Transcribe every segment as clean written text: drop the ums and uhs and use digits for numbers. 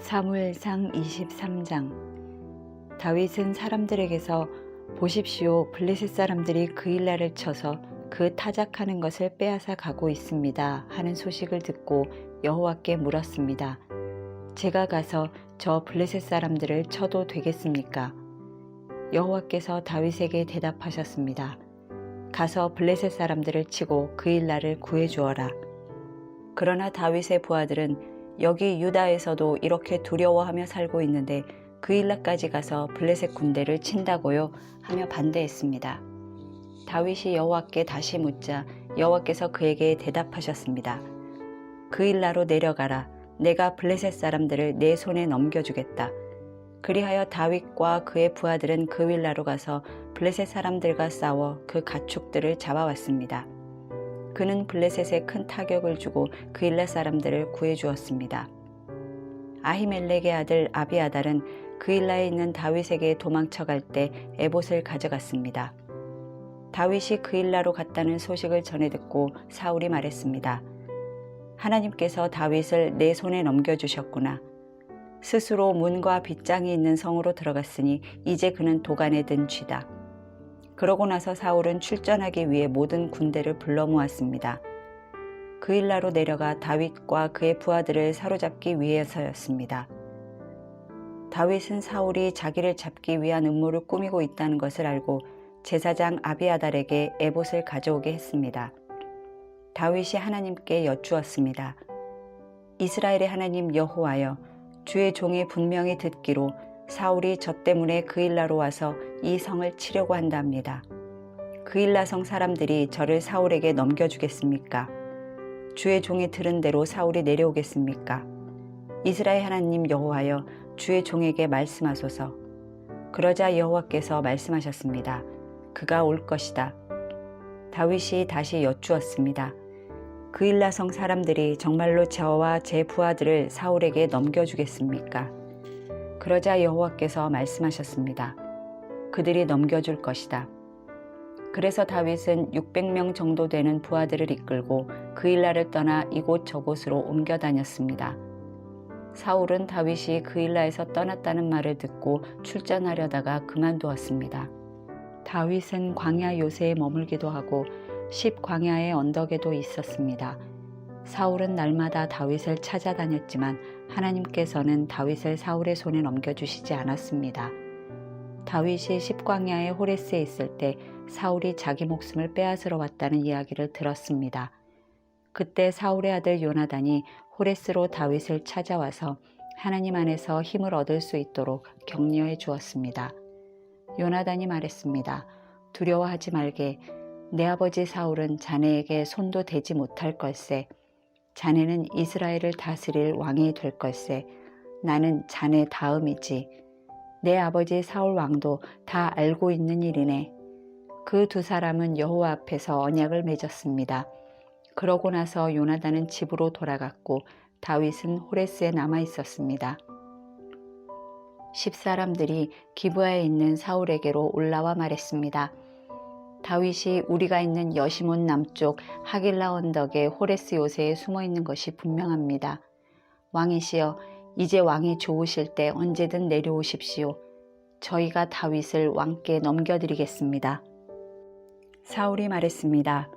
사무엘상 23장. 다윗은 사람들에게서 보십시오, 블레셋 사람들이 그일라를 쳐서 그 타작하는 것을 빼앗아 가고 있습니다 하는 소식을 듣고 여호와께 물었습니다. 제가 가서 저 블레셋 사람들을 쳐도 되겠습니까? 여호와께서 다윗에게 대답하셨습니다. 가서 블레셋 사람들을 치고 그일라를 구해주어라. 그러나 다윗의 부하들은 여기 유다에서도 이렇게 두려워하며 살고 있는데 그일라까지 가서 블레셋 군대를 친다고요? 하며 반대했습니다. 다윗이 여호와께 다시 묻자 여호와께서 그에게 대답하셨습니다. 그일라로 내려가라. 내가 블레셋 사람들을 내 손에 넘겨주겠다. 그리하여 다윗과 그의 부하들은 그일라로 가서 블레셋 사람들과 싸워 그 가축들을 잡아왔습니다. 그는 블레셋에 큰 타격을 주고 그일라 사람들을 구해주었습니다. 아히멜렉의 아들 아비아달은 그일라에 있는 다윗에게 도망쳐갈 때 에봇을 가져갔습니다. 다윗이 그일라로 갔다는 소식을 전해 듣고 사울이 말했습니다. 하나님께서 다윗을 내 손에 넘겨주셨구나. 스스로 문과 빗장이 있는 성으로 들어갔으니 이제 그는 도간에 든 쥐다. 그러고 나서 사울은 출전하기 위해 모든 군대를 불러 모았습니다. 그일라로 내려가 다윗과 그의 부하들을 사로잡기 위해서였습니다. 다윗은 사울이 자기를 잡기 위한 음모를 꾸미고 있다는 것을 알고 제사장 아비아달에게 에봇을 가져오게 했습니다. 다윗이 하나님께 여쭈었습니다. 이스라엘의 하나님 여호와여, 주의 종이 분명히 듣기로 사울이 저 때문에 그일라로 와서 이 성을 치려고 한답니다. 그일라 성 사람들이 저를 사울에게 넘겨주겠습니까? 주의 종이 들은 대로 사울이 내려오겠습니까? 이스라엘 하나님 여호와여, 주의 종에게 말씀하소서. 그러자 여호와께서 말씀하셨습니다. 그가 올 것이다. 다윗이 다시 여쭈었습니다. 그일라 성 사람들이 정말로 저와 제 부하들을 사울에게 넘겨주겠습니까? 그러자 여호와께서 말씀하셨습니다. 그들이 넘겨줄 것이다. 그래서 다윗은 600명 정도 되는 부하들을 이끌고 그일라를 떠나 이곳 저곳으로 옮겨 다녔습니다. 사울은 다윗이 그일라에서 떠났다는 말을 듣고 출전하려다가 그만두었습니다. 다윗은 광야 요새에 머물기도 하고 십 광야의 언덕에도 있었습니다. 사울은 날마다 다윗을 찾아다녔지만 하나님께서는 다윗을 사울의 손에 넘겨주시지 않았습니다. 다윗이 십광야의 호레스에 있을 때 사울이 자기 목숨을 빼앗으러 왔다는 이야기를 들었습니다. 그때 사울의 아들 요나단이 호레스로 다윗을 찾아와서 하나님 안에서 힘을 얻을 수 있도록 격려해 주었습니다. 요나단이 말했습니다. 두려워하지 말게. 내 아버지 사울은 자네에게 손도 대지 못할 걸세. 자네는 이스라엘을 다스릴 왕이 될 걸세. 나는 자네 다음이지. 내 아버지 사울 왕도 다 알고 있는 일이네. 그 두 사람은 여호와 앞에서 언약을 맺었습니다. 그러고 나서 요나단은 집으로 돌아갔고 다윗은 호레스에 남아 있었습니다. 십사람들이 기브아에 있는 사울에게로 올라와 말했습니다. 다윗이 우리가 있는 여시몬 남쪽 하길라 언덕의 호레스 요새에 숨어 있는 것이 분명합니다. 왕이시여, 이제 왕이 좋으실 때 언제든 내려오십시오. 저희가 다윗을 왕께 넘겨드리겠습니다. 사울이 말했습니다.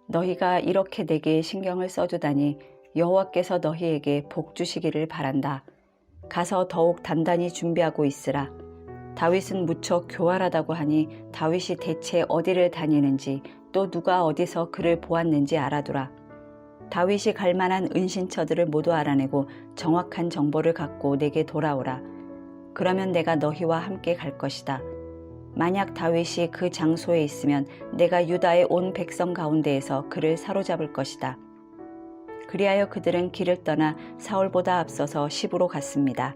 너희가 이렇게 내게 신경을 써주다니 여호와께서 너희에게 복 주시기를 바란다. 가서 더욱 단단히 준비하고 있으라. 다윗은 무척 교활하다고 하니 다윗이 대체 어디를 다니는지 또 누가 어디서 그를 보았는지 알아두라. 다윗이 갈 만한 은신처들을 모두 알아내고 정확한 정보를 갖고 내게 돌아오라. 그러면 내가 너희와 함께 갈 것이다. 만약 다윗이 그 장소에 있으면 내가 유다의 온 백성 가운데에서 그를 사로잡을 것이다. 그리하여 그들은 길을 떠나 사울보다 앞서서 시브로 갔습니다.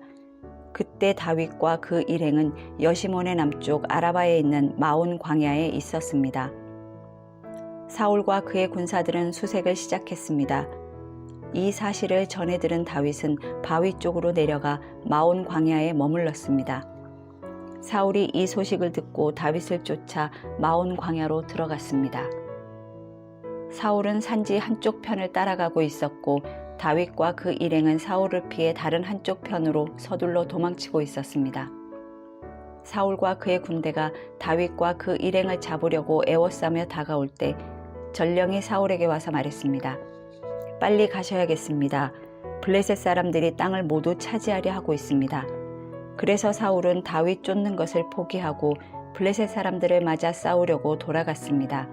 그때 다윗과 그 일행은 여시몬의 남쪽 아라바에 있는 마온 광야에 있었습니다. 사울과 그의 군사들은 수색을 시작했습니다. 이 사실을 전해 들은 다윗은 바위 쪽으로 내려가 마온 광야에 머물렀습니다. 사울이 이 소식을 듣고 다윗을 쫓아 마온 광야로 들어갔습니다. 사울은 산지 한쪽 편을 따라가고 있었고 다윗과 그 일행은 사울을 피해 다른 한쪽 편으로 서둘러 도망치고 있었습니다. 사울과 그의 군대가 다윗과 그 일행을 잡으려고 에워싸며 다가올 때 전령이 사울에게 와서 말했습니다. 빨리 가셔야겠습니다. 블레셋 사람들이 땅을 모두 차지하려 하고 있습니다. 그래서 사울은 다윗 쫓는 것을 포기하고 블레셋 사람들을 맞아 싸우려고 돌아갔습니다.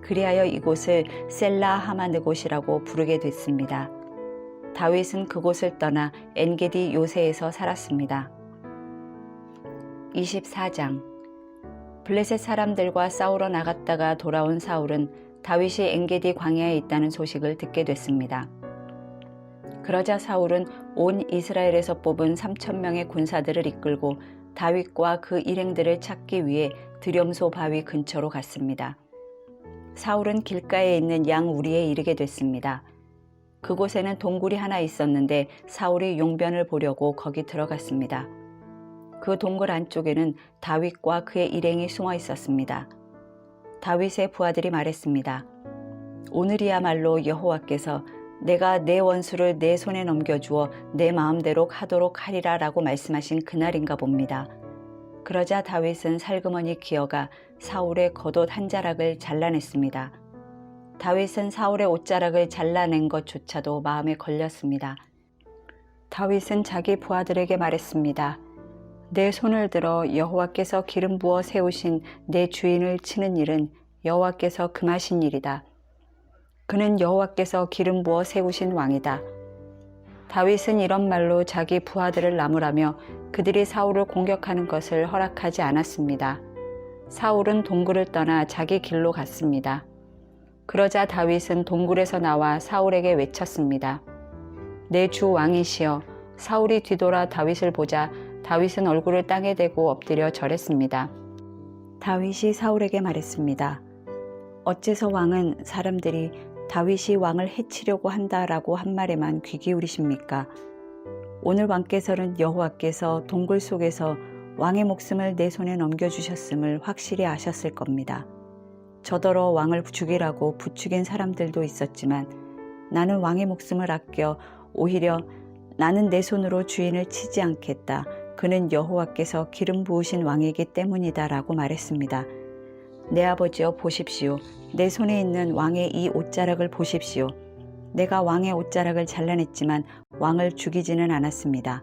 그리하여 이곳을 셀라 하마느곳이라고 부르게 됐습니다. 다윗은 그곳을 떠나 엔게디 요새에서 살았습니다. 24장. 블레셋 사람들과 싸우러 나갔다가 돌아온 사울은 다윗이 엔게디 광야에 있다는 소식을 듣게 됐습니다. 그러자 사울은 온 이스라엘에서 뽑은 3,000명의 군사들을 이끌고 다윗과 그 일행들을 찾기 위해 드렴소 바위 근처로 갔습니다. 사울은 길가에 있는 양 우리에 이르게 됐습니다. 그곳에는 동굴이 하나 있었는데 사울이 용변을 보려고 거기 들어갔습니다. 그 동굴 안쪽에는 다윗과 그의 일행이 숨어 있었습니다. 다윗의 부하들이 말했습니다. 오늘이야말로 여호와께서 내가 내 원수를 내 손에 넘겨주어 내 마음대로 하도록 하리라 라고 말씀하신 그날인가 봅니다. 그러자 다윗은 살그머니 기어가 사울의 겉옷 한 자락을 잘라냈습니다. 다윗은 사울의 옷자락을 잘라낸 것조차도 마음에 걸렸습니다. 다윗은 자기 부하들에게 말했습니다. 내 손을 들어 여호와께서 기름 부어 세우신 내 주인을 치는 일은 여호와께서 금하신 일이다. 그는 여호와께서 기름 부어 세우신 왕이다. 다윗은 이런 말로 자기 부하들을 나무라며 그들이 사울을 공격하는 것을 허락하지 않았습니다. 사울은 동굴을 떠나 자기 길로 갔습니다. 그러자 다윗은 동굴에서 나와 사울에게 외쳤습니다. 내 주 왕이시여. 사울이 뒤돌아 다윗을 보자 다윗은 얼굴을 땅에 대고 엎드려 절했습니다. 다윗이 사울에게 말했습니다. 어째서 왕은 사람들이 다윗이 왕을 해치려고 한다라고 한 말에만 귀 기울이십니까? 오늘 왕께서는 여호와께서 동굴 속에서 왕의 목숨을 내 손에 넘겨주셨음을 확실히 아셨을 겁니다. 저더러 왕을 죽이라고 부추긴 사람들도 있었지만 나는 왕의 목숨을 아껴 오히려 나는 내 손으로 주인을 치지 않겠다. 그는 여호와께서 기름 부으신 왕이기 때문이다 라고 말했습니다. 내 아버지여 보십시오. 내 손에 있는 왕의 이 옷자락을 보십시오. 내가 왕의 옷자락을 잘라냈지만 왕을 죽이지는 않았습니다.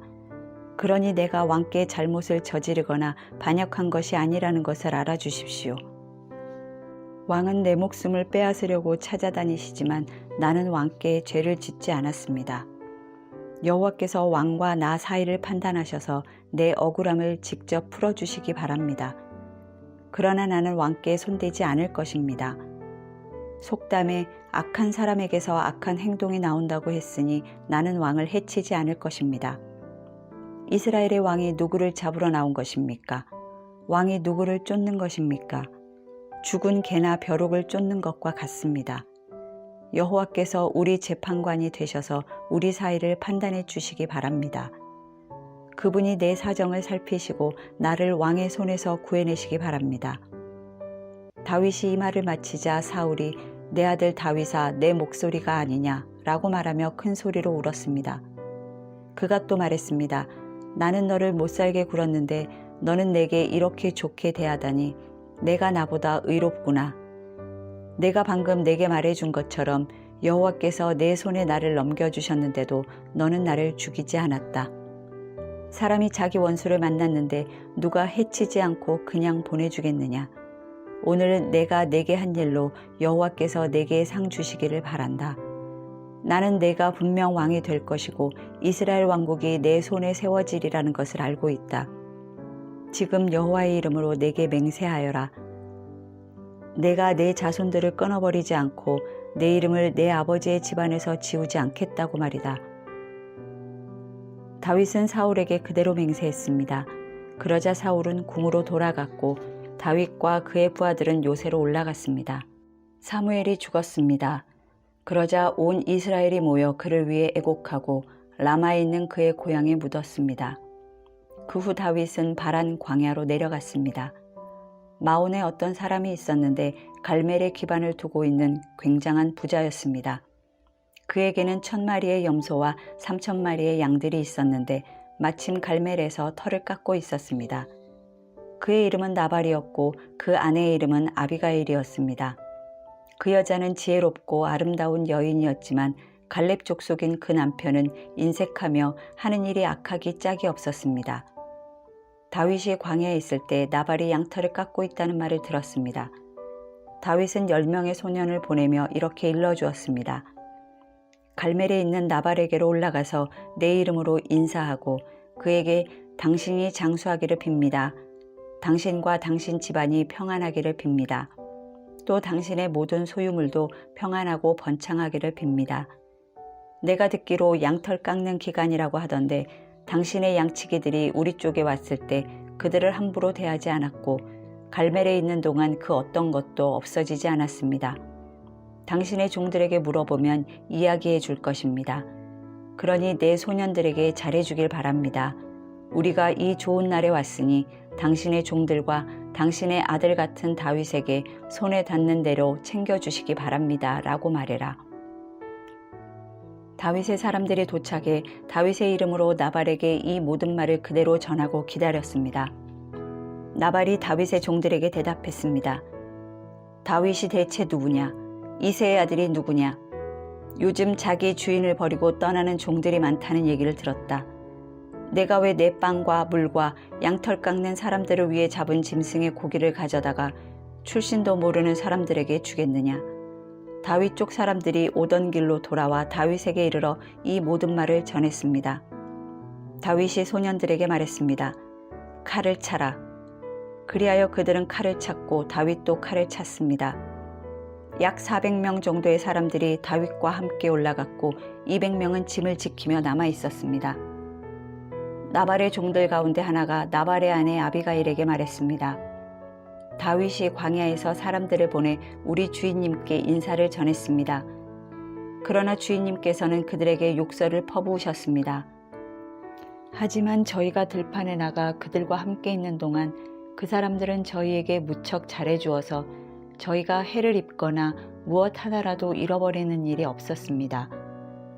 그러니 내가 왕께 잘못을 저지르거나 반역한 것이 아니라는 것을 알아주십시오. 왕은 내 목숨을 빼앗으려고 찾아다니시지만 나는 왕께 죄를 짓지 않았습니다. 여호와께서 왕과 나 사이를 판단하셔서 내 억울함을 직접 풀어주시기 바랍니다. 그러나 나는 왕께 손대지 않을 것입니다. 속담에 악한 사람에게서 악한 행동이 나온다고 했으니 나는 왕을 해치지 않을 것입니다. 이스라엘의 왕이 누구를 잡으러 나온 것입니까? 왕이 누구를 쫓는 것입니까? 죽은 개나 벼룩을 쫓는 것과 같습니다. 여호와께서 우리 재판관이 되셔서 우리 사이를 판단해 주시기 바랍니다. 그분이 내 사정을 살피시고 나를 왕의 손에서 구해내시기 바랍니다. 다윗이 이 말을 마치자 사울이 내 아들 다윗아 내 목소리가 아니냐 라고 말하며 큰 소리로 울었습니다. 그가 또 말했습니다. 나는 너를 못살게 굴었는데 너는 내게 이렇게 좋게 대하다니 내가 나보다 의롭구나. 내가 방금 내게 말해준 것처럼 여호와께서 내 손에 나를 넘겨주셨는데도 너는 나를 죽이지 않았다. 사람이 자기 원수를 만났는데 누가 해치지 않고 그냥 보내주겠느냐. 오늘은 내가 내게 한 일로 여호와께서 내게 상 주시기를 바란다. 나는 내가 분명 왕이 될 것이고 이스라엘 왕국이 내 손에 세워지리라는 것을 알고 있다. 지금 여호와의 이름으로 내게 맹세하여라. 내가 내 자손들을 끊어버리지 않고 내 이름을 내 아버지의 집안에서 지우지 않겠다고 말이다. 다윗은 사울에게 그대로 맹세했습니다. 그러자 사울은 궁으로 돌아갔고 다윗과 그의 부하들은 요새로 올라갔습니다. 사무엘이 죽었습니다. 그러자 온 이스라엘이 모여 그를 위해 애곡하고 라마에 있는 그의 고향에 묻었습니다. 그 후 다윗은 바란 광야로 내려갔습니다. 마온에 어떤 사람이 있었는데 갈멜의 기반을 두고 있는 굉장한 부자였습니다. 그에게는 1000마리의 염소와 3000마리의 양들이 있었는데 마침 갈멜에서 털을 깎고 있었습니다. 그의 이름은 나발이었고 그 아내의 이름은 아비가일이었습니다. 그 여자는 지혜롭고 아름다운 여인이었지만 갈렙 족속인 그 남편은 인색하며 하는 일이 악하기 짝이 없었습니다. 다윗이 광야에 있을 때 나발이 양털을 깎고 있다는 말을 들었습니다. 다윗은 10명의 소년을 보내며 이렇게 일러주었습니다. 갈멜에 있는 나발에게로 올라가서 내 이름으로 인사하고 그에게 당신이 장수하기를 빕니다. 당신과 당신 집안이 평안하기를 빕니다. 또 당신의 모든 소유물도 평안하고 번창하기를 빕니다. 내가 듣기로 양털 깎는 기간이라고 하던데 당신의 양치기들이 우리 쪽에 왔을 때 그들을 함부로 대하지 않았고 갈멜에 있는 동안 그 어떤 것도 없어지지 않았습니다. 당신의 종들에게 물어보면 이야기해 줄 것입니다. 그러니 내 소년들에게 잘해주길 바랍니다. 우리가 이 좋은 날에 왔으니 당신의 종들과 당신의 아들 같은 다윗에게 손에 닿는 대로 챙겨주시기 바랍니다. 라고 말해라. 다윗의 사람들이 도착해 다윗의 이름으로 나발에게 이 모든 말을 그대로 전하고 기다렸습니다. 나발이 다윗의 종들에게 대답했습니다. 다윗이 대체 누구냐? 이새의 아들이 누구냐? 요즘 자기 주인을 버리고 떠나는 종들이 많다는 얘기를 들었다. 내가 왜 내 빵과 물과 양털 깎는 사람들을 위해 잡은 짐승의 고기를 가져다가 출신도 모르는 사람들에게 주겠느냐? 다윗 쪽 사람들이 오던 길로 돌아와 다윗에게 이르러 이 모든 말을 전했습니다. 다윗이 소년들에게 말했습니다. 칼을 차라. 그리하여 그들은 칼을 찼고 다윗도 칼을 찼습니다. 약 400명 정도의 사람들이 다윗과 함께 올라갔고 200명은 짐을 지키며 남아 있었습니다. 나발의 종들 가운데 하나가 나발의 아내 아비가일에게 말했습니다. 다윗이 광야에서 사람들을 보내 우리 주인님께 인사를 전했습니다. 그러나 주인님께서는 그들에게 욕설을 퍼부으셨습니다. 하지만 저희가 들판에 나가 그들과 함께 있는 동안 그 사람들은 저희에게 무척 잘해주어서 저희가 해를 입거나 무엇 하나라도 잃어버리는 일이 없었습니다.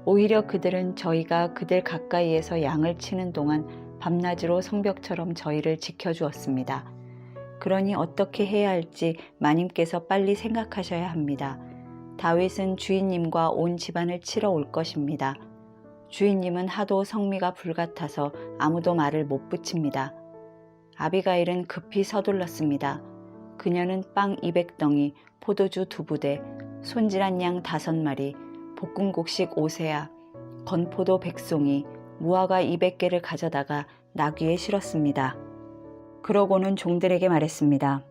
오히려 그들은 저희가 그들 가까이에서 양을 치는 동안 밤낮으로 성벽처럼 저희를 지켜주었습니다. 그러니 어떻게 해야 할지 마님께서 빨리 생각하셔야 합니다. 다윗은 주인님과 온 집안을 치러 올 것입니다. 주인님은 하도 성미가 불같아서 아무도 말을 못 붙입니다. 아비가일은 급히 서둘렀습니다. 그녀는 빵 200덩이, 포도주 2부대, 손질한 양 5마리, 볶은 곡식 5세야, 건포도 100송이, 무화과 200개를 가져다가 나귀에 실었습니다. 그러고는 종들에게 말했습니다.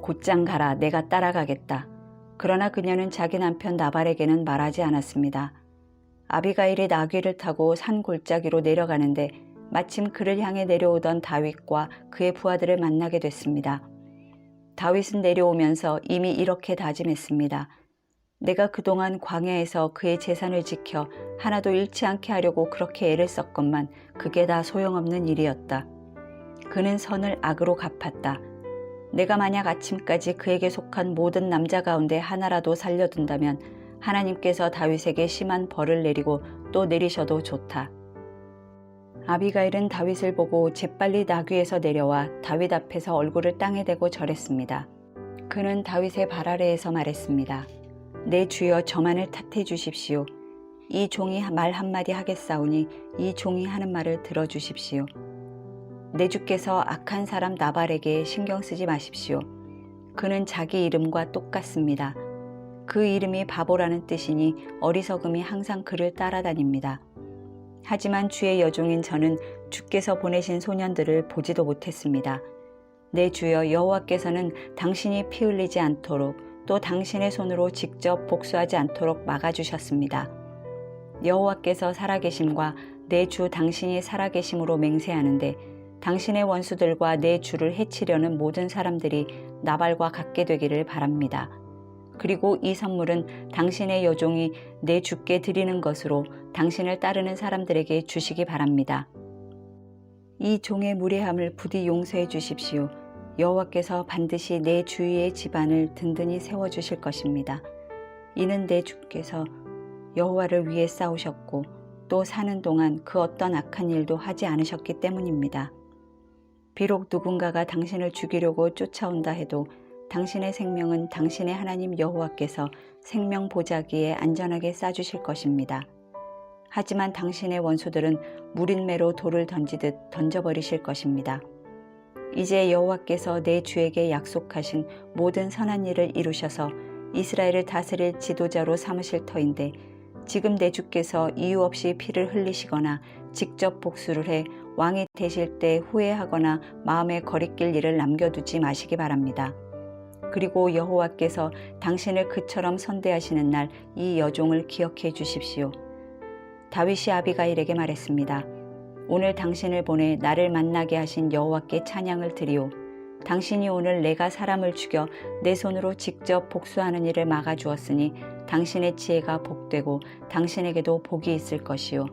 곧장 가라, 내가 따라가겠다. 그러나 그녀는 자기 남편 나발에게는 말하지 않았습니다. 아비가일이 나귀를 타고 산 골짜기로 내려가는데 마침 그를 향해 내려오던 다윗과 그의 부하들을 만나게 됐습니다. 다윗은 내려오면서 이미 이렇게 다짐했습니다. 내가 그동안 광야에서 그의 재산을 지켜 하나도 잃지 않게 하려고 그렇게 애를 썼건만 그게 다 소용없는 일이었다. 그는 선을 악으로 갚았다. 내가 만약 아침까지 그에게 속한 모든 남자 가운데 하나라도 살려둔다면 하나님께서 다윗에게 심한 벌을 내리고 또 내리셔도 좋다. 아비가일은 다윗을 보고 재빨리 나귀에서 내려와 다윗 앞에서 얼굴을 땅에 대고 절했습니다. 그는 다윗의 발 아래에서 말했습니다. 내 주여 저만을 탓해 주십시오. 이 종이 말 한마디 하겠사오니 이 종이 하는 말을 들어주십시오. 내 주께서 악한 사람 나발에게 신경 쓰지 마십시오. 그는 자기 이름과 똑같습니다. 그 이름이 바보라는 뜻이니 어리석음이 항상 그를 따라다닙니다. 하지만 주의 여종인 저는 주께서 보내신 소년들을 보지도 못했습니다. 내 주여 여호와께서는 당신이 피 흘리지 않도록 또 당신의 손으로 직접 복수하지 않도록 막아주셨습니다. 여호와께서 살아계심과 내 주 당신이 살아계심으로 맹세하는데 당신의 원수들과 내 주를 해치려는 모든 사람들이 나발과 같게 되기를 바랍니다. 그리고 이 선물은 당신의 여종이 내 주께 드리는 것으로 당신을 따르는 사람들에게 주시기 바랍니다. 이 종의 무례함을 부디 용서해 주십시오. 여호와께서 반드시 내 주위의 집안을 든든히 세워주실 것입니다. 이는 내 주께서 여호와를 위해 싸우셨고 또 사는 동안 그 어떤 악한 일도 하지 않으셨기 때문입니다. 비록 누군가가 당신을 죽이려고 쫓아온다 해도 당신의 생명은 당신의 하나님 여호와께서 생명 보자기에 안전하게 싸주실 것입니다. 하지만 당신의 원수들은 무린매로 돌을 던지듯 던져버리실 것입니다. 이제 여호와께서 내 주에게 약속하신 모든 선한 일을 이루셔서 이스라엘을 다스릴 지도자로 삼으실 터인데 지금 내 주께서 이유 없이 피를 흘리시거나 직접 복수를 해 왕이 되실 때 후회하거나 마음에 거리낄 일을 남겨두지 마시기 바랍니다. 그리고 여호와께서 당신을 그처럼 선대하시는 날 이 여종을 기억해 주십시오. 다윗이 아비가일에게 말했습니다. 오늘 당신을 보내 나를 만나게 하신 여호와께 찬양을 드리오. 당신이 오늘 내가 사람을 죽여 내 손으로 직접 복수하는 일을 막아주었으니 당신의 지혜가 복되고 당신에게도 복이 있을 것이요.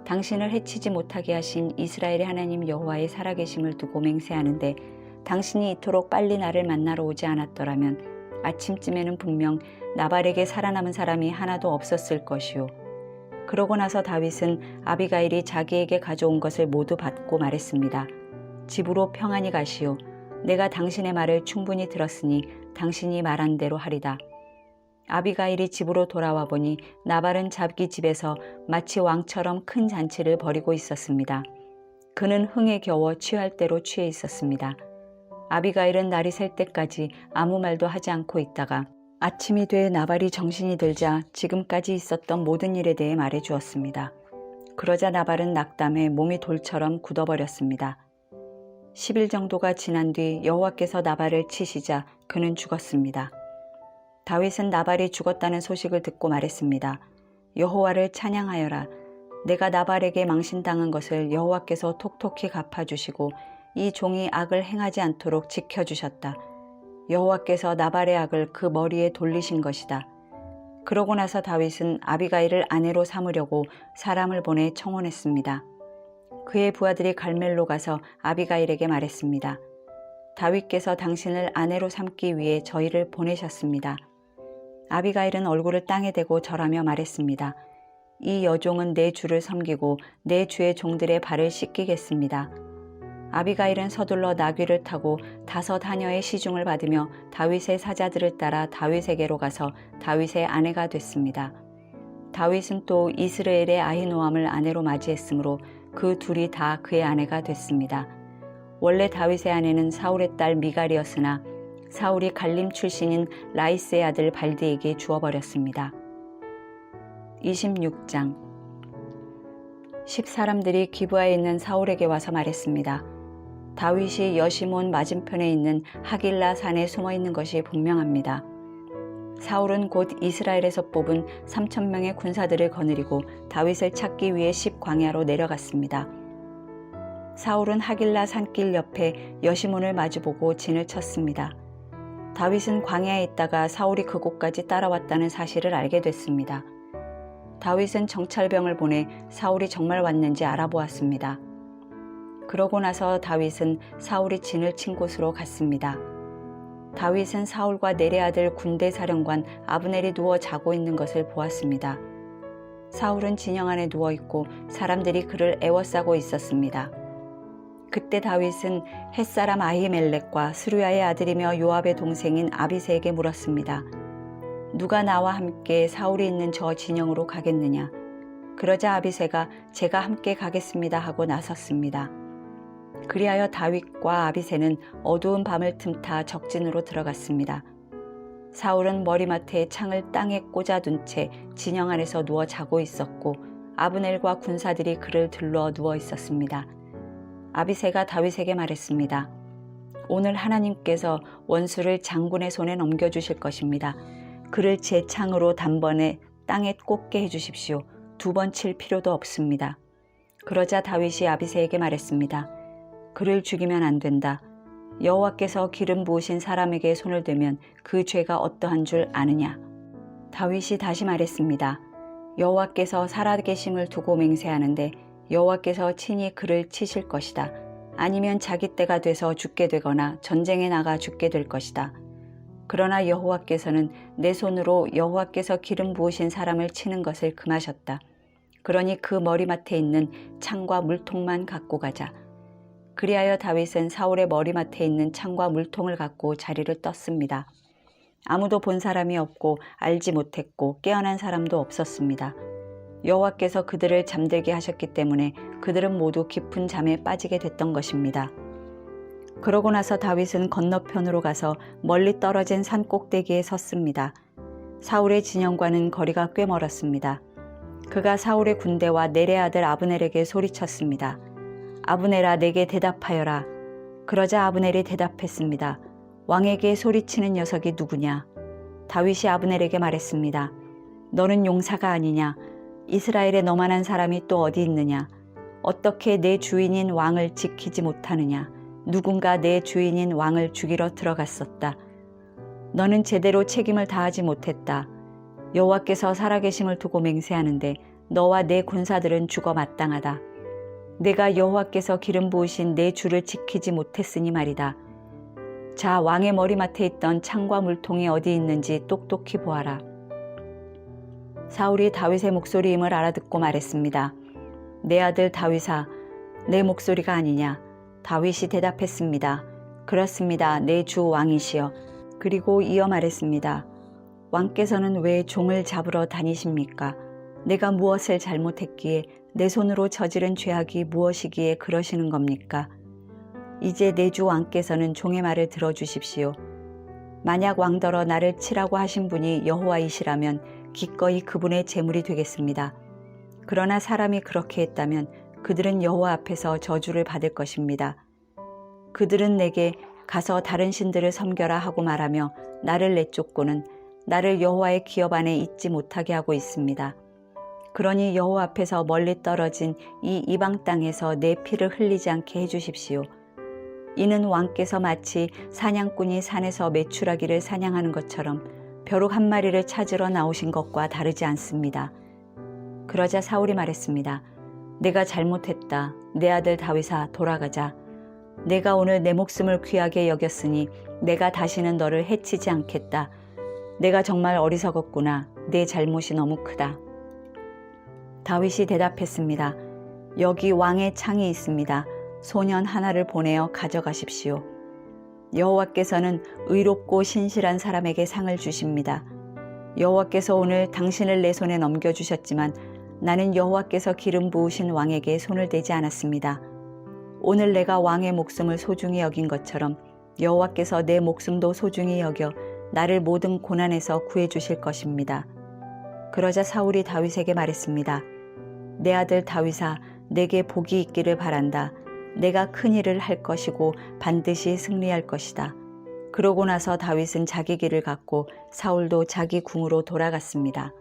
당신을 해치지 못하게 하신 이스라엘의 하나님 여호와의 살아계심을 두고 맹세하는데 당신이 이토록 빨리 나를 만나러 오지 않았더라면 아침쯤에는 분명 나발에게 살아남은 사람이 하나도 없었을 것이요. 그러고 나서 다윗은 아비가일이 자기에게 가져온 것을 모두 받고 말했습니다. 집으로 평안히 가시오. 내가 당신의 말을 충분히 들었으니 당신이 말한 대로 하리다. 아비가일이 집으로 돌아와 보니 나발은 자기 집에서 마치 왕처럼 큰 잔치를 벌이고 있었습니다. 그는 흥에 겨워 취할 대로 취해 있었습니다. 아비가일은 날이 셀 때까지 아무 말도 하지 않고 있다가 아침이 돼 나발이 정신이 들자 지금까지 있었던 모든 일에 대해 말해 주었습니다. 그러자 나발은 낙담해 몸이 돌처럼 굳어버렸습니다. 10일 정도가 지난 뒤 여호와께서 나발을 치시자 그는 죽었습니다. 다윗은 나발이 죽었다는 소식을 듣고 말했습니다. 여호와를 찬양하여라. 내가 나발에게 망신당한 것을 여호와께서 톡톡히 갚아주시고 이 종이 악을 행하지 않도록 지켜주셨다. 여호와께서 나발의 악을 그 머리에 돌리신 것이다. 그러고 나서 다윗은 아비가일을 아내로 삼으려고 사람을 보내 청혼했습니다. 그의 부하들이 갈멜로 가서 아비가일에게 말했습니다. 다윗께서 당신을 아내로 삼기 위해 저희를 보내셨습니다. 아비가일은 얼굴을 땅에 대고 절하며 말했습니다. 이 여종은 내 주를 섬기고 내 주의 종들의 발을 씻기겠습니다. 아비가일은 서둘러 나귀를 타고 5 하녀의 시중을 받으며 다윗의 사자들을 따라 다윗에게로 가서 다윗의 아내가 됐습니다. 다윗은 또 이스라엘의 아히노암을 아내로 맞이했으므로 그 둘이 다 그의 아내가 됐습니다. 원래 다윗의 아내는 사울의 딸 미갈이었으나 사울이 갈림 출신인 라이스의 아들 발디에게 주어버렸습니다. 26장 10사람들이 기브아에 있는 사울에게 와서 말했습니다. 다윗이 여시몬 맞은편에 있는 하길라 산에 숨어 있는 것이 분명합니다. 사울은 곧 이스라엘에서 뽑은 3,000명의 군사들을 거느리고 다윗을 찾기 위해 십광야로 내려갔습니다. 사울은 하길라 산길 옆에 여시몬을 마주보고 진을 쳤습니다. 다윗은 광야에 있다가 사울이 그곳까지 따라왔다는 사실을 알게 됐습니다. 다윗은 정찰병을 보내 사울이 정말 왔는지 알아보았습니다. 그러고 나서 다윗은 사울이 진을 친 곳으로 갔습니다. 다윗은 사울과 넬의 아들 군대 사령관 아브넬이 누워 자고 있는 것을 보았습니다. 사울은 진영 안에 누워 있고 사람들이 그를 애워싸고 있었습니다. 그때 다윗은 햇사람 아히멜렉과 스루야의 아들이며 요압의 동생인 아비새에게 물었습니다. 누가 나와 함께 사울이 있는 저 진영으로 가겠느냐? 그러자 아비새가 제가 함께 가겠습니다 하고 나섰습니다. 그리하여 다윗과 아비새는 어두운 밤을 틈타 적진으로 들어갔습니다. 사울은 머리맡에 창을 땅에 꽂아둔 채 진영 안에서 누워 자고 있었고 아브넬과 군사들이 그를 들러 누워 있었습니다. 아비새가 다윗에게 말했습니다. 오늘 하나님께서 원수를 장군의 손에 넘겨주실 것입니다. 그를 제 창으로 단번에 땅에 꽂게 해주십시오. 2번 칠 필요도 없습니다. 그러자 다윗이 아비새에게 말했습니다. 그를 죽이면 안 된다. 여호와께서 기름 부으신 사람에게 손을 대면 그 죄가 어떠한 줄 아느냐. 다윗이 다시 말했습니다. 여호와께서 살아계심을 두고 맹세하는데 여호와께서 친히 그를 치실 것이다. 아니면 자기 때가 돼서 죽게 되거나 전쟁에 나가 죽게 될 것이다. 그러나 여호와께서는 내 손으로 여호와께서 기름 부으신 사람을 치는 것을 금하셨다. 그러니 그 머리맡에 있는 창과 물통만 갖고 가자. 그리하여 다윗은 사울의 머리맡에 있는 창과 물통을 갖고 자리를 떴습니다. 아무도 본 사람이 없고 알지 못했고 깨어난 사람도 없었습니다. 여호와께서 그들을 잠들게 하셨기 때문에 그들은 모두 깊은 잠에 빠지게 됐던 것입니다. 그러고 나서 다윗은 건너편으로 가서 멀리 떨어진 산 꼭대기에 섰습니다. 사울의 진영과는 거리가 꽤 멀었습니다. 그가 사울의 군대와 넬의 아들 아브넬에게 소리쳤습니다. 아브넬아, 내게 대답하여라. 그러자 아브넬이 대답했습니다. 왕에게 소리치는 녀석이 누구냐? 다윗이 아브넬에게 말했습니다. 너는 용사가 아니냐? 이스라엘에 너만한 사람이 또 어디 있느냐? 어떻게 내 주인인 왕을 지키지 못하느냐? 누군가 내 주인인 왕을 죽이러 들어갔었다. 너는 제대로 책임을 다하지 못했다. 여호와께서 살아계심을 두고 맹세하는데 너와 내 군사들은 죽어 마땅하다. 내가 여호와께서 기름 부으신 내 주를 지키지 못했으니 말이다. 자, 왕의 머리맡에 있던 창과 물통이 어디 있는지 똑똑히 보아라. 사울이 다윗의 목소리임을 알아듣고 말했습니다. 내 아들 다윗아, 내 목소리가 아니냐? 다윗이 대답했습니다. 그렇습니다. 내 주 왕이시여. 그리고 이어 말했습니다. 왕께서는 왜 종을 잡으러 다니십니까? 내가 무엇을 잘못했기에 내 손으로 저지른 죄악이 무엇이기에 그러시는 겁니까? 이제 내 주 왕께서는 종의 말을 들어주십시오. 만약 왕더러 나를 치라고 하신 분이 여호와이시라면 기꺼이 그분의 제물이 되겠습니다. 그러나 사람이 그렇게 했다면 그들은 여호와 앞에서 저주를 받을 것입니다. 그들은 내게 가서 다른 신들을 섬겨라 하고 말하며 나를 내쫓고는 나를 여호와의 기업 안에 있지 못하게 하고 있습니다. 그러니 여호와 앞에서 멀리 떨어진 이 이방 땅에서 내 피를 흘리지 않게 해주십시오. 이는 왕께서 마치 사냥꾼이 산에서 메추라기를 사냥하는 것처럼 벼룩 한 마리를 찾으러 나오신 것과 다르지 않습니다. 그러자 사울이 말했습니다. 내가 잘못했다. 내 아들 다윗아, 돌아가자. 내가 오늘 내 목숨을 귀하게 여겼으니 내가 다시는 너를 해치지 않겠다. 내가 정말 어리석었구나. 내 잘못이 너무 크다. 다윗이 대답했습니다. 여기 왕의 창이 있습니다. 소년 하나를 보내어 가져가십시오. 여호와께서는 의롭고 신실한 사람에게 상을 주십니다. 여호와께서 오늘 당신을 내 손에 넘겨주셨지만 나는 여호와께서 기름 부으신 왕에게 손을 대지 않았습니다. 오늘 내가 왕의 목숨을 소중히 여긴 것처럼 여호와께서 내 목숨도 소중히 여겨 나를 모든 고난에서 구해주실 것입니다. 그러자 사울이 다윗에게 말했습니다. 내 아들 다윗아, 내게 복이 있기를 바란다. 내가 큰 일을 할 것이고 반드시 승리할 것이다. 그러고 나서 다윗은 자기 길을 갔고 사울도 자기 궁으로 돌아갔습니다.